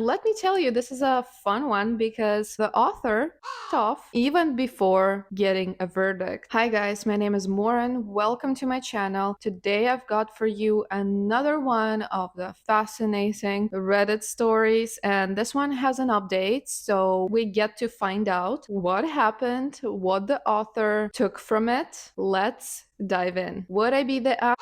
Let me tell you, this is a fun one because the author off even before getting a verdict. Hi guys, my name is Moran. Welcome to my channel. Today I've got for you another one of the fascinating Reddit stories, and this one has an update, so we get to find out what happened, what the author took from it. Let's dive in. Would I be the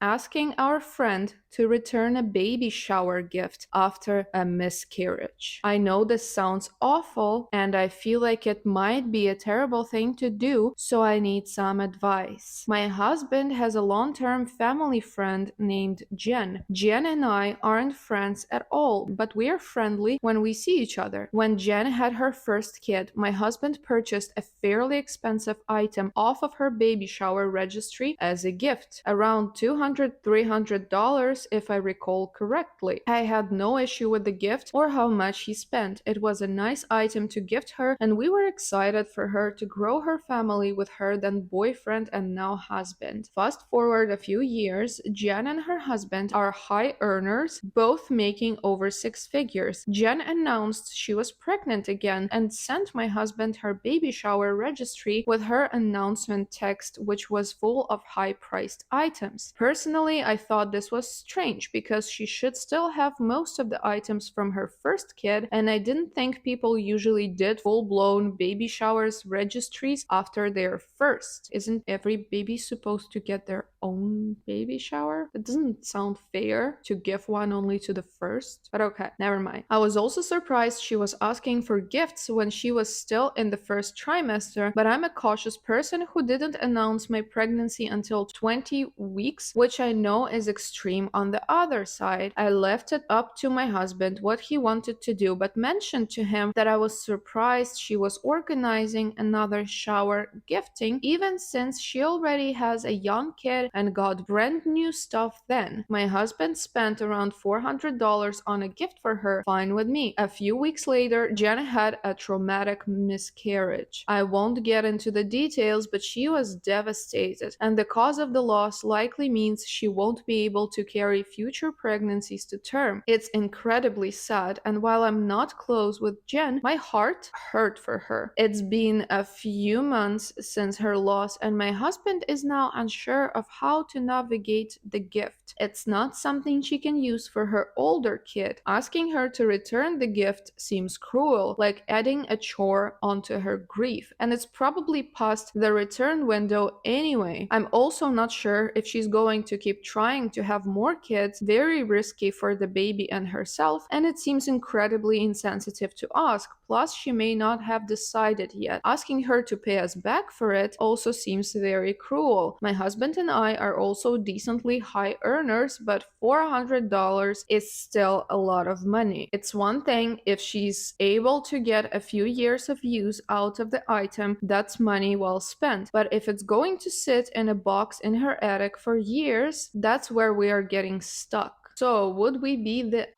asking our friend to return a baby shower gift after a miscarriage? I know this sounds awful and I feel like it might be a terrible thing to do, so I need some advice. My husband has a long-term family friend named Jen. Jen and I aren't friends at all, but we're friendly when we see each other. When Jen had her first kid, my husband purchased a fairly expensive item off of her baby shower registry as a gift, around $200-300 if I recall correctly. I had no issue with the gift or how much he spent. It was a nice item to gift her, and we were excited for her to grow her family with her then boyfriend and now husband. Fast forward a few years, Jen and her husband are high earners, both making over six figures. Jen announced she was pregnant again and sent my husband her baby shower registry with her announcement text, which was full of high-priced items. Personally, I thought this was strange because she should still have most of the items from her first kid, and I didn't think people usually did full-blown baby showers registries after their first. Isn't every baby supposed to get their own baby shower? It doesn't sound fair to give one only to the first, but okay, never mind. I was also surprised she was asking for gifts when she was still in the first trimester, but I'm a cautious person who didn't announce my pregnancy until 20 weeks, which I know is extreme on the other side. I left it up to my husband what he wanted to do, but mentioned to him that I was surprised she was organizing another shower gifting, even since she already has a young kid and got brand new stuff then. My husband spent around $400 on a gift for her, fine with me. A few weeks later, Jen had a traumatic miscarriage. I won't get into the details, but she was devastated, and the cause of the loss likely means she won't be able to carry future pregnancies to term. It's incredibly sad, and while I'm not close with Jen, my heart hurt for her. It's been a few months since her loss, and my husband is now unsure of how to navigate the gift. It's not something she can use for her older kid. Asking her to return the gift seems cruel, like adding a chore onto her grief, and it's probably past the return window anyway. I'm also not sure if she's going to keep trying to have more kids, very risky for the baby and herself, and it seems incredibly insensitive to ask. Plus, she may not have decided yet. Asking her to pay us back for it also seems very cruel. My husband and I are also decently high earners, but $400 is still a lot of money. It's one thing if she's able to get a few years of use out of the item, that's money well spent. But if it's going to sit in a box in her attic for years, that's where we are getting stuck. So, would we be the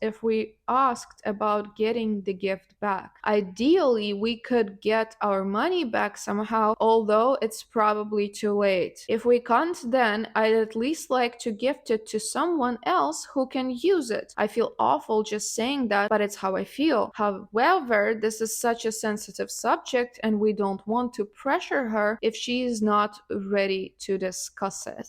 if we asked about getting the gift back? Ideally, we could get our money back somehow, although it's probably too late. If we can't, then I'd at least like to gift it to someone else who can use it. I feel awful just saying that, but it's how I feel. However, this is such a sensitive subject and we don't want to pressure her if she is not ready to discuss it.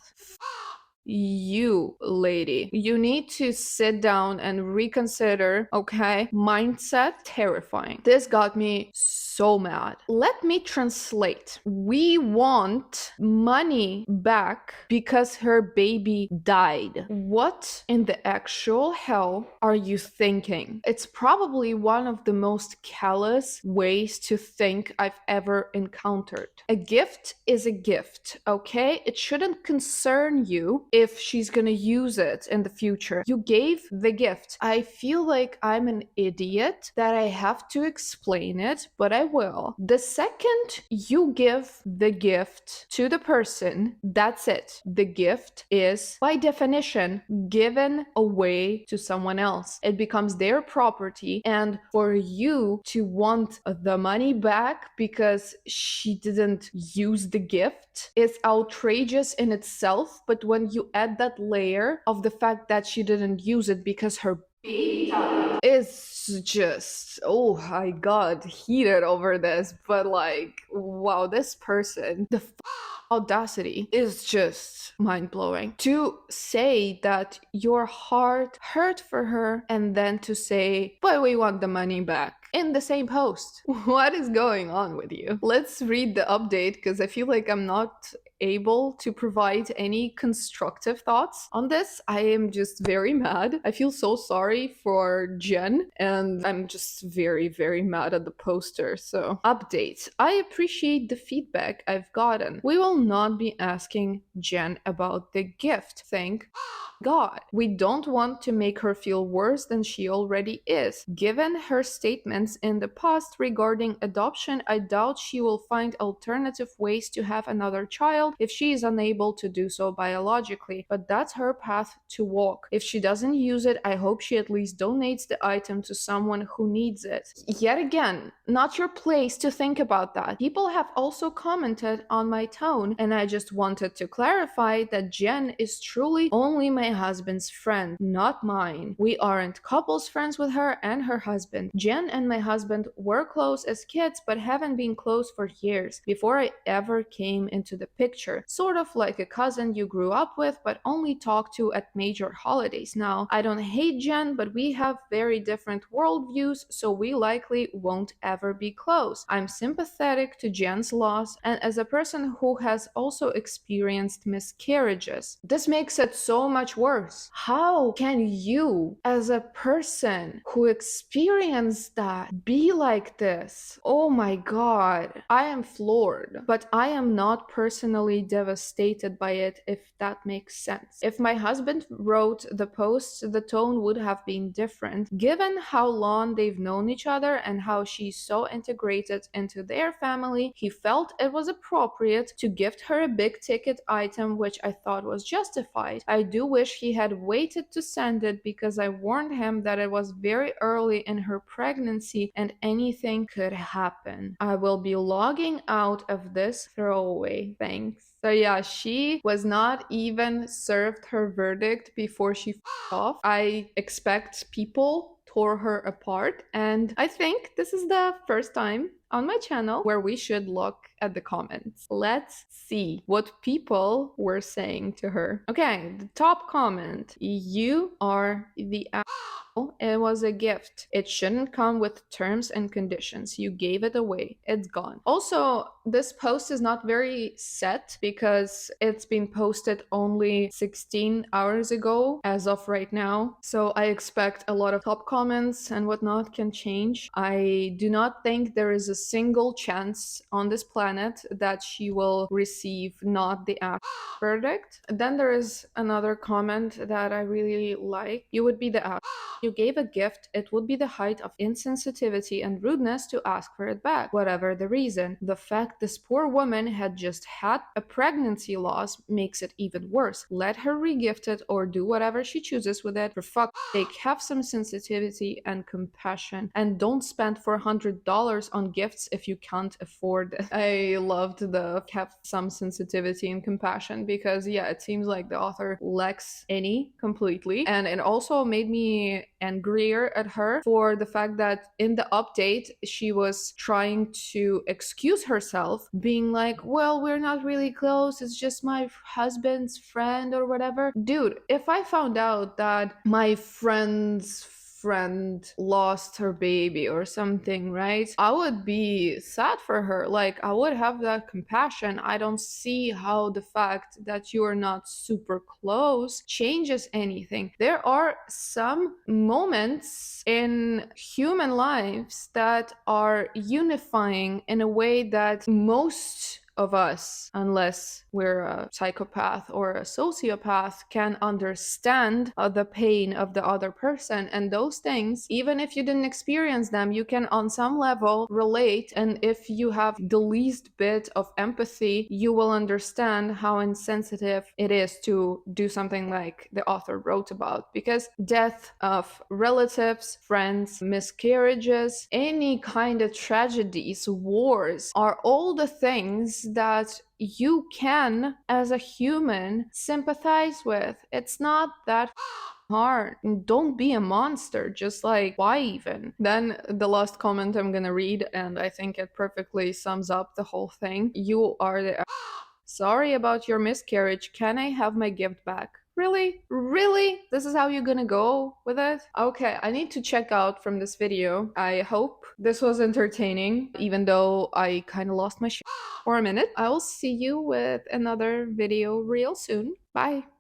You, lady, you need to sit down and reconsider, okay? Mindset, terrifying. This got me so mad. Let me translate. We want money back because her baby died. What in the actual hell are you thinking? It's probably one of the most callous ways to think I've ever encountered. A gift is a gift, okay? It shouldn't concern you if she's gonna use it in the future. You gave the gift. I feel like I'm an idiot that I have to explain it, but I will. The second you give the gift to the person, that's it. The gift is, by definition, given away to someone else. It becomes their property, and for you to want the money back because she didn't use the gift is outrageous in itself, but when you add that layer of the fact that she didn't use it because her is just, oh, I got heated over this, but like, wow, this person, the audacity is just mind blowing. To say that your heart hurt for her and then to say, but we want the money back in the same post. What is going on with you? Let's read the update because I feel like I'm not able to provide any constructive thoughts on this. I am just very mad. I feel so sorry for Jen, and I'm just very, very mad at the poster. So, update. I appreciate the feedback I've gotten. We will not be asking Jen about the gift. Thank God. We don't want to make her feel worse than she already is. Given her statements in the past regarding adoption, I doubt she will find alternative ways to have another child if she is unable to do so biologically, but that's her path to walk. If she doesn't use it, I hope she at least donates the item to someone who needs it. Yet again, not your place to think about that. People have also commented on my tone, and I just wanted to clarify that Jen is truly only my husband's friend, not mine. We aren't couples friends with her and her husband. Jen and my husband were close as kids, but haven't been close for years, before I ever came into the picture. Sort of like a cousin you grew up with, but only talk to at major holidays. Now, I don't hate Jen, but we have very different worldviews, so we likely won't ever be close. I'm sympathetic to Jen's loss, and as a person who has also experienced miscarriages, this makes it so much worse. How can you, as a person who experienced that, be like this? Oh my god. I am floored, but I am not personally devastated by it, if that makes sense. If my husband wrote the post, the tone would have been different. Given how long they've known each other and how she's so integrated into their family, he felt it was appropriate to gift her a big ticket item, which I thought was justified. I do wish he had waited to send it because I warned him that it was very early in her pregnancy and anything could happen. I will be logging out of this throwaway. Thanks. So yeah, she was not even served her verdict before she off. I expect people tore her apart, and I think this is the first time on my channel where we should look at the comments. Let's see what people were saying to her. Okay, the top comment. You are the it was a gift. It shouldn't come with terms and conditions. You gave it away. It's gone. Also, this post is not very set because it's been posted only 16 hours ago as of right now. So I expect a lot of top comments and whatnot can change. I do not think there is a single chance on this planet that she will receive not the verdict. Then there is another comment that I really like. You would be the you gave a gift, it would be the height of insensitivity and rudeness to ask for it back, whatever the reason. The fact this poor woman had just had a pregnancy loss makes it even worse. Let her regift it or do whatever she chooses with it. For fuck's sake, have some sensitivity and compassion, and don't spend $400 on gifts if you can't afford it. I loved the have some sensitivity and compassion because, yeah, it seems like the author lacks any completely. And it also made me angrier at her for the fact that in the update she was trying to excuse herself, being like, well, we're not really close, it's just my husband's friend or whatever. Dude, if I found out that my friend's friend lost her baby or something, right? I would be sad for her. Like, I would have that compassion. I don't see how the fact that you're not super close changes anything. There are some moments in human lives that are unifying in a way that most of us, unless we're a psychopath or a sociopath, can understand the pain of the other person. And those things, even if you didn't experience them, you can on some level relate. And if you have the least bit of empathy, you will understand how insensitive it is to do something like the author wrote about. Because death of relatives, friends, miscarriages, any kind of tragedies, wars, are all the things that you can, as a human, sympathize with. It's not that heart. And don't be a monster. Just like, why even? Then the last comment I'm gonna read, and I think it perfectly sums up the whole thing. You are the Sorry about your miscarriage. Can I have my gift back? Really? Really? This is how you're gonna go with it? Okay, I need to check out from this video. I hope this was entertaining, even though I kind of lost my shit for a minute. I will see you with another video real soon. Bye.